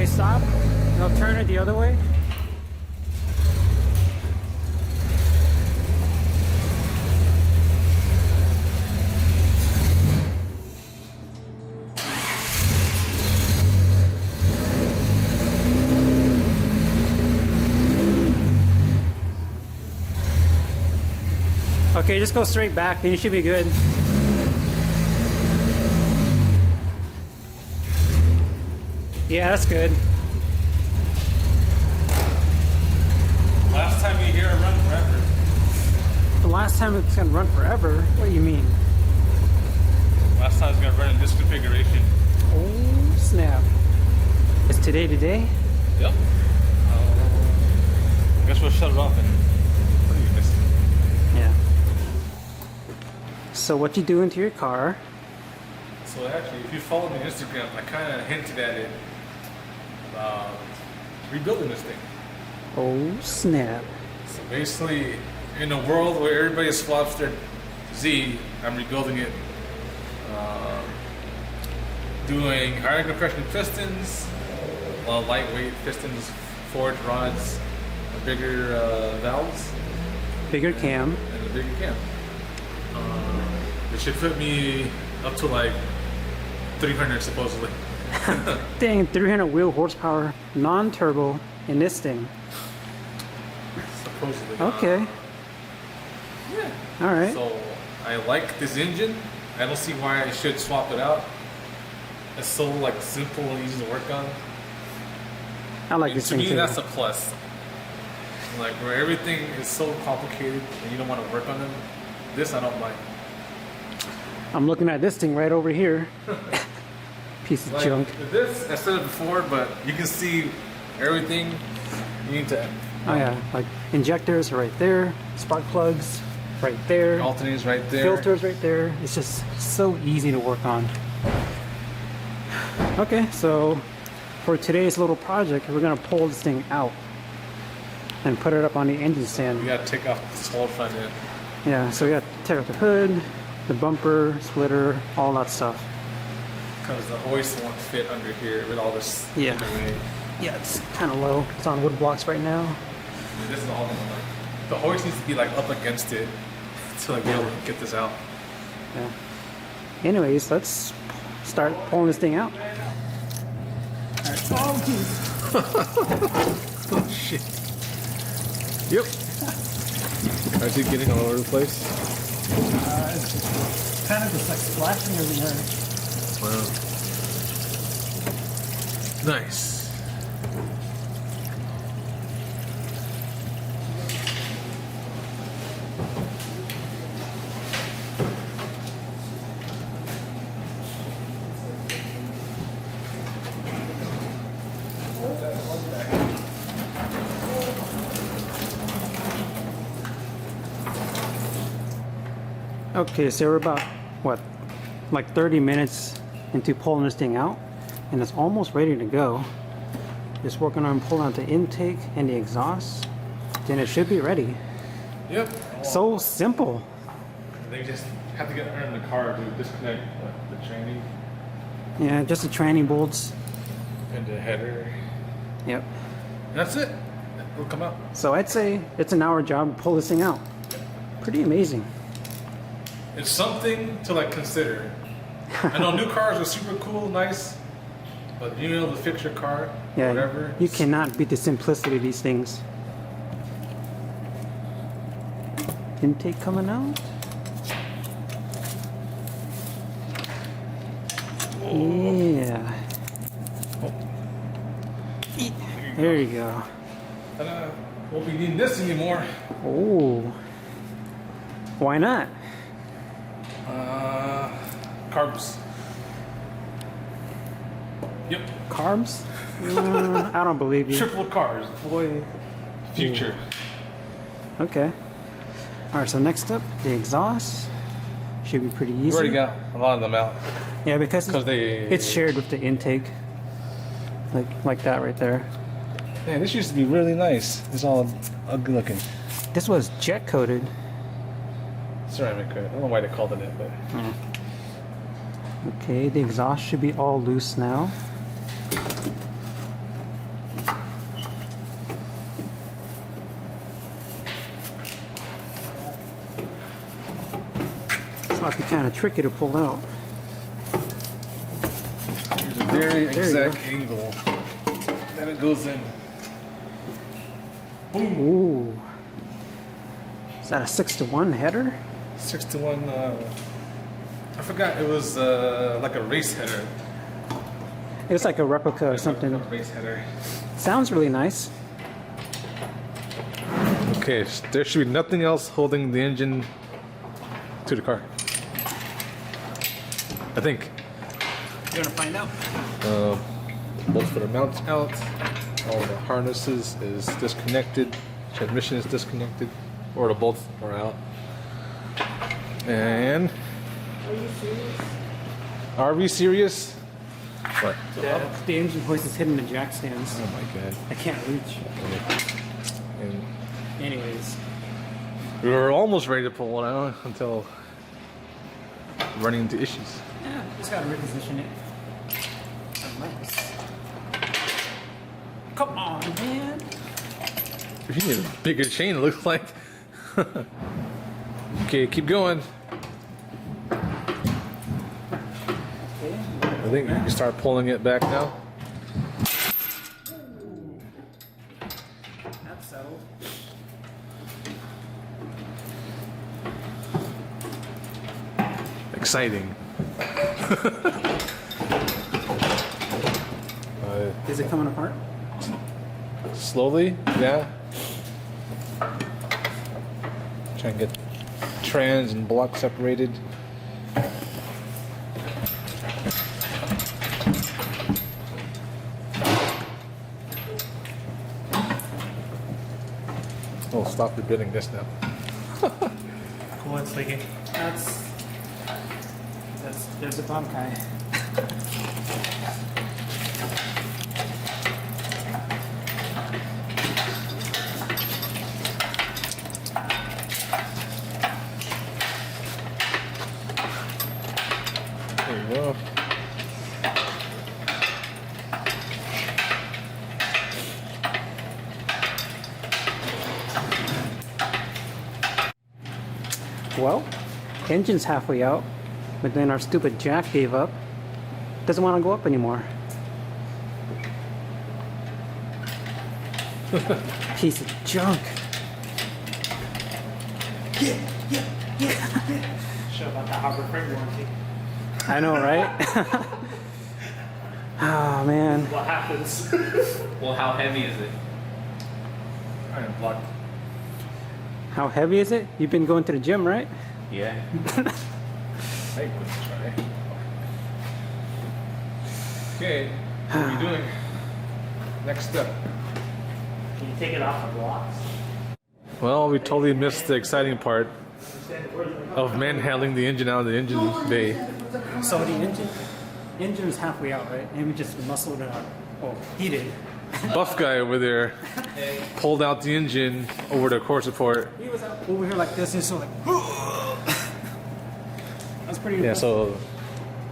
I stop, I'll turn it the other way. Okay, just go straight back, then you should be good. Yeah, that's good. Last time you hear it run forever. The last time it's gonna run forever? What do you mean? Last time it's gonna run in this configuration. Oh, snap. Is today today? Yep. I guess we'll shut it off and what are you missing? Yeah. So what you doing to your car? So actually, if you follow me on Instagram, I kind of hinted at it about rebuilding this thing. Oh, snap. So basically, in a world where everybody swaps their Z, I'm rebuilding it. Doing higher compression pistons, lightweight pistons, forged rods, bigger valves. Bigger cam. And a bigger cam. It should fit me up to like 300 supposedly. Dang, 300 wheel horsepower, non-turbo in this thing. Supposedly. Okay. Yeah. All right. So I like this engine. I don't see why I should swap it out. It's so like simple and easy to work on. I like And this to thing me, too. that's a plus. Like where everything is so complicated and you don't want to work on them. This I don't mind. I'm looking at this thing right over here. Piece of Like junk. this, I said it before, but you can see everything you need to. Oh yeah, like injectors are right there, spark plugs right there, Alternators right there. filters right there. It's just so easy to work on. Okay, so for today's little project, we're gonna pull this thing out and put it up on the engine stand. You gotta take off this whole front end. Yeah, so we got to tear out the hood, the bumper, splitter, all that stuff. Because the hoist won't fit under here with all this. Yeah. in the way. Yeah, it's kind of low. It's on wood blocks right now. And this is all the hoist needs to be like up against it to like be able to get this out. Yeah. Anyways, let's start pulling this thing out. Oh, geez. Oh shit. Yep. Is it getting all over the place? It's kind of just like splashing everywhere. Wow. Nice. Okay, so we're about, what, like 30 minutes into pulling this thing out, and it's almost ready to go. Just working on pulling out the intake and the exhaust, then it should be ready. Yep. So simple. They just have to get her in the car to disconnect the training Yeah, just the tranny bolts. and the header. Yep. And that's it. It'll come out. So I'd say it's an hour job to pull this thing out. Pretty amazing. It's something to like consider. I know new cars are super cool, nice, but you know to fix your car, Yeah, whatever. you cannot beat the simplicity of these things. Intake coming out. Yeah. There you go. Won't be needing this anymore. Oh. Why not? Carbs. Yep. Carbs? I don't believe you. Triple cars. Boy. Future. Okay. Alright, so next up, the exhaust. Should be pretty easy. We already got a lot of them out. Yeah, because they. it's shared with the intake. Like that right there. Man, this used to be really nice. It's all ugly looking. This was jet coated. Ceramic coat. I don't know why they called it that, but. Okay, the exhaust should be all loose now. Might be kind of tricky to pull out. There's a very There you exact angle that it goes in. Boom. Ooh. Is that a 6-to-1 header? 6-to-1. I forgot it was like a race header. It was like a replica or something. A race header. Sounds really nice. Okay, there should be nothing else holding the engine to the car. I think. You're gonna find out. Bolts for the mounts out. All the harnesses is disconnected. Transmission is disconnected, or the bolts are out. And Are you serious? are we serious? What? The engine hoist is hidden in jack stands. Oh my god. I can't reach. Okay. And Anyways. we were almost ready to pull one out until running into issues. Yeah, just gotta reposition it. Nice. Come on, man. You need a bigger chain, it looks like. Okay, keep going. I think you can start pulling it back now. That's settled. Exciting. Is it coming apart? Slowly, yeah. Try and get trans and block separated. Oh, stop rebuilding this now. Cool, it's leaking. There's a bump guy. There you go. Well, engine's halfway out, but then our stupid jack gave up. Doesn't want to go up anymore. Piece of junk. Show about the Harbor Freight warranty. I know, right? Oh man. What happens? Well, how heavy is it? I am blocked. How heavy is it? You've been going to the gym, right? Yeah. Hey, good try. Okay, what are we doing? Next step. Can you take it off the blocks? Well, we totally missed the exciting part of manhandling the engine out of the engine bay. So the engine's halfway out, right? And we just muscled it out. Well, he did. Buff guy over there pulled out the engine over the core support. He was out over here like this, and so like, that's pretty. Yeah, so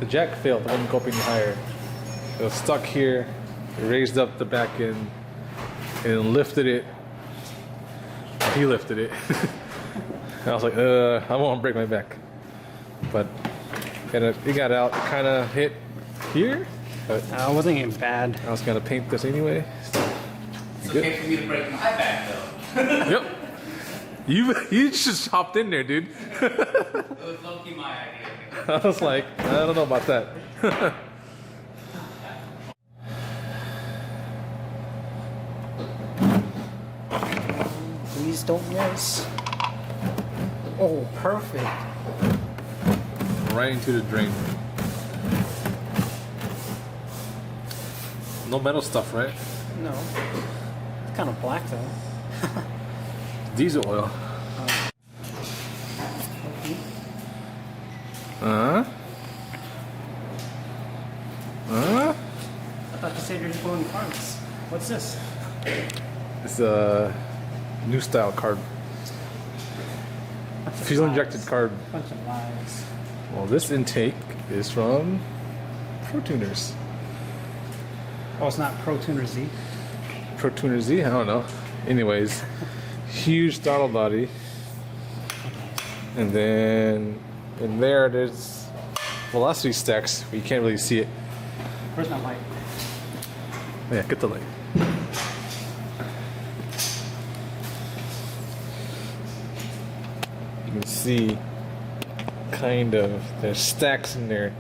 the jack failed, it wouldn't go up any higher. It was stuck here, it raised up the back end, and lifted it. He lifted it. And I was like, I won't break my back. But it got out, it kind of hit here. But it wasn't even bad. I was gonna paint this anyway. It's okay for me to break my back though. Yep. You just hopped in there, dude. It was low-key my idea. I was like, I don't know about that. Please don't miss. Oh, perfect. Right into the drain. No metal stuff, right? No. It's kind of black though. Diesel oil. I thought you said you're just going parts. What's this? It's a new style carb. Fuel injected carb. Bunch of lies. Well, this intake is from Pro Tuners. Oh, it's not Pro Tuner Z. Pro Tuner Z? I don't know. Anyways, huge throttle body. And then And there's velocity stacks. But you can't really see it. Where's my light? Yeah, get the light. You can see kind of there's stacks in there,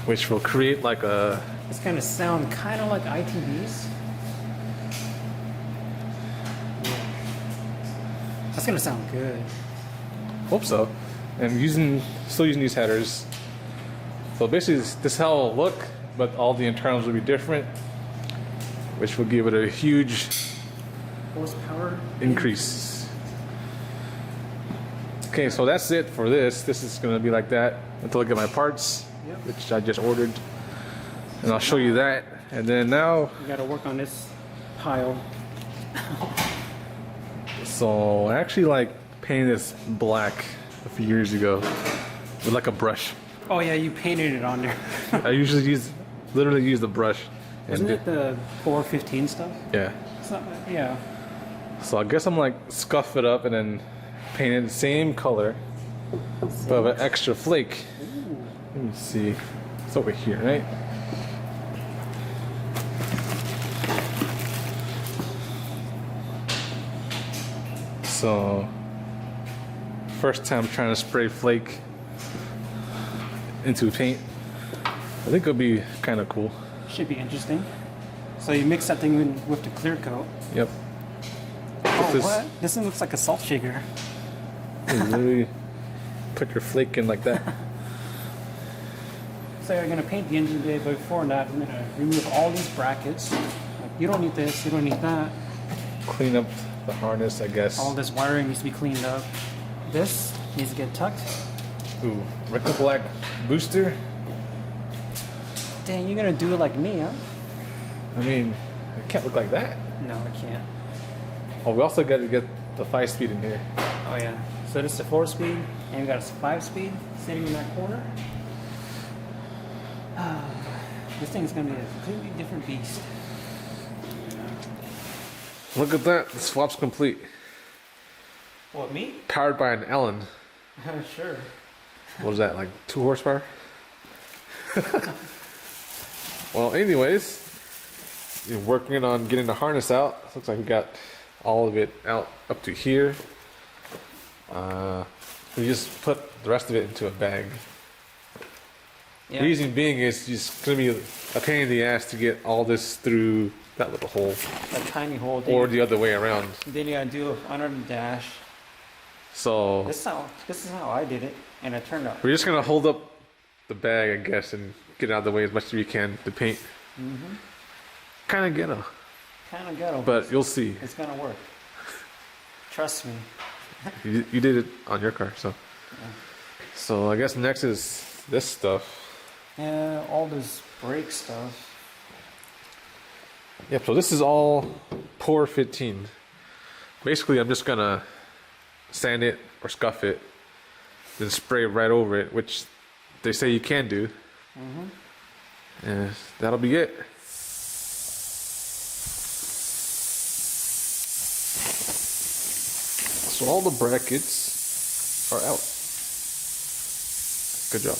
which will create like a. It's gonna sound kind of like ITVs. That's gonna sound good. Hope so. And still using these headers. So basically, this is how it'll look, but all the internals will be different, which will give it a huge Horsepower increase. Okay, so that's it for this. This is going to be like that until I get my parts, Yep. which I just ordered. And I'll show you that. And then now, You gotta work on this pile. so I actually like painted this black a few years ago with like a brush. Oh yeah, you painted it on there. I usually literally use the brush. Isn't it the 415 stuff? Yeah. It's not, yeah. So I guess I'm like scuff it up and then paint it the same color, but with an extra flake. Let me see. It's over here, right? So, first time trying to spray flake into paint. I think it'll be kind of cool. Should be interesting. So you mix that thing in with the clear coat. Yep. Oh, This- what? This thing looks like a salt shaker. You literally put your flake in like that. So you're gonna paint the engine bay, but before that, I'm gonna remove all these brackets. Like, you don't need this, you don't need that. Clean up the harness, I guess. All this wiring needs to be cleaned up. This needs to get tucked. Ooh, Rectal Black booster. Dang, you're gonna do it like me, huh? I mean, it can't look like that. No, I can't. Oh, we also got to get the 5-speed in here. Oh yeah. So this is a 4-speed, and we got a 5-speed sitting in that corner. This thing's gonna be a completely different beast. Look at that. The swap's complete. What, me? Powered by an Allen. Sure. What is that, like 2 horsepower? Well, anyways, you're working on getting the harness out. Looks like we got all of it out up to here. We just put the rest of it into a bag. Yeah. The reason being is just gonna be a pain in the ass to get all this through that little hole, A tiny hole. or the other way around. Then you gotta do it under the dash. So This is how I did it, and it turned out. we're just gonna hold up the bag, I guess, and get it out of the way as much as we can to paint. Kind of ghetto, Kind of ghetto, but you'll see. it's gonna work. Trust me. You did it on your car, so. So I guess next is this stuff. Yeah, all this brake stuff. Yep. So this is all Pour 15. Basically, I'm just gonna sand it or scuff it, then spray right over it, which they say you can do. And that'll be it. So all the brackets are out. Good job.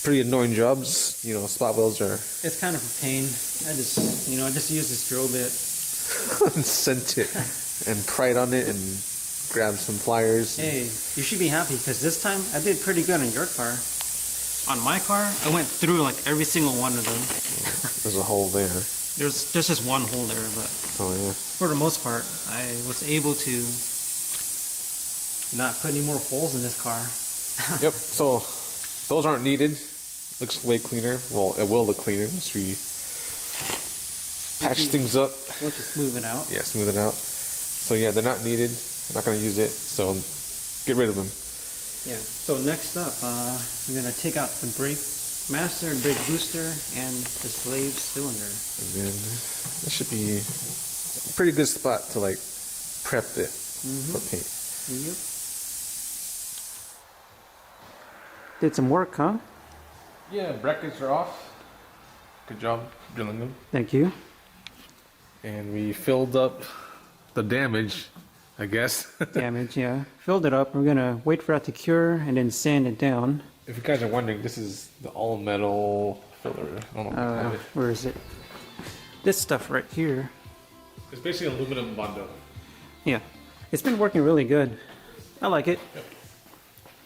Pretty annoying jobs, you know. Spot welds are. It's kind of a pain. I just use this drill bit. Sent it and pried on it and grabbed some pliers. Hey, you should be happy because this time I did pretty good on your car. On my car, I went through like every single one of them. There's a hole there. There's just one hole there, but Oh yeah. for the most part, I was able to not put any more holes in this car. Yep. So those aren't needed. Looks way cleaner. Well, it will look cleaner once we patch things up. We'll just smooth it out. Yeah, smooth it out. So yeah, they're not needed. I'm not gonna use it. So get rid of them. Yeah. So next up, I'm gonna take out the brake master and brake booster and this blade cylinder. And then this should be a pretty good spot to like prep it for paint. Yep. Did some work, huh? Yeah, brackets are off. Good job drilling them. Thank you. And we filled up the damage I guess. damage. Yeah, filled it up. We're gonna wait for that to cure and then sand it down. If you guys are wondering, this is the all metal filler. I don't know if you have it. Where is it? This stuff right here. It's basically aluminum bundle. Yeah, it's been working really good. I like it. Yep.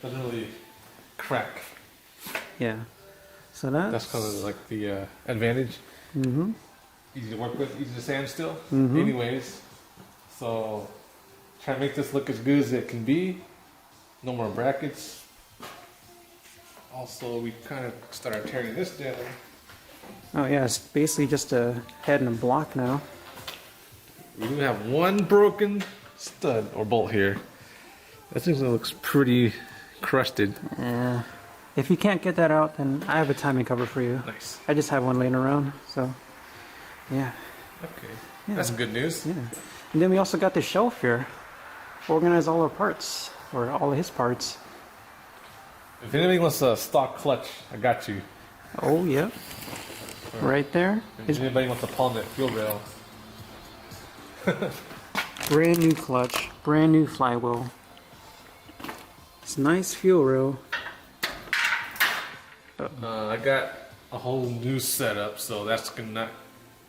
Doesn't really crack. Yeah. So that's kind of like the advantage. Mm-hmm. Easy to work with, easy to sand still. Anyways, so try to make this look as good as it can be. No more brackets. Also, we kind of started tearing this down. Oh yeah, it's basically just a head and a block now. We do have one broken stud or bolt here. That thing looks pretty crusted. Yeah. If you can't get that out, then I have a timing cover for you. Nice. I just have one laying around, so yeah. Okay. Yeah. That's some good news. Yeah. And then we also got the shelf here. Organize all our parts, or all of his parts. If anybody wants a stock clutch, I got you. Oh, yep. Right there. If anybody wants a Palmet fuel rail. Brand new clutch, brand new flywheel. It's nice fuel rail. I got a whole new setup, so that's gonna not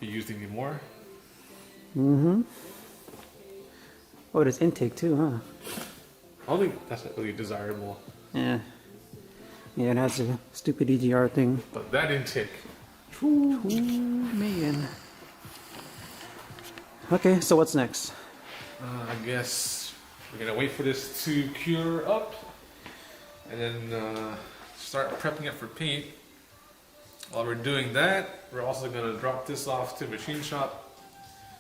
be used anymore. Mm-hmm. Oh, it has intake too, huh? I don't think that's not really desirable. Yeah. Yeah, it has a stupid EGR thing. But that intake. Ooh, man. Okay, so what's next? I guess we're gonna wait for this to cure up, and then start prepping it for paint. While we're doing that, we're also gonna drop this off to machine shop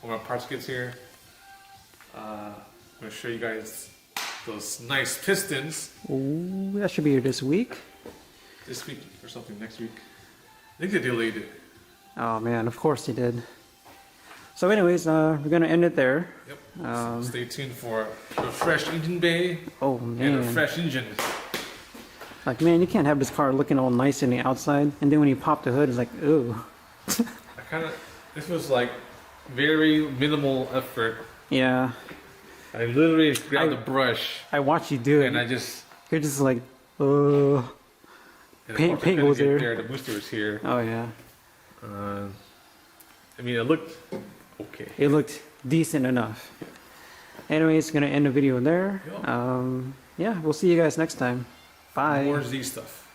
when our parts gets here. I'm gonna show you guys those nice pistons Ooh, that should be here this week. this week or something next week. I think they delayed it. Oh man, of course he did. So anyways, we're gonna end it there. Yep. So stay tuned for a fresh engine bay Oh and a man. fresh engine. Like man, you can't have this car looking all nice in the outside, and then when you pop the hood, it's like, ooh. This was like very minimal effort. Yeah. I literally grabbed a brush I watched you do it. and I just You're just like, and Paint- paint goes there. The booster was here. oh yeah. I mean, it looked okay. It looked decent enough. Anyways, gonna end the video there. Yep. Yeah, we'll see you guys next time. Bye. More Z stuff.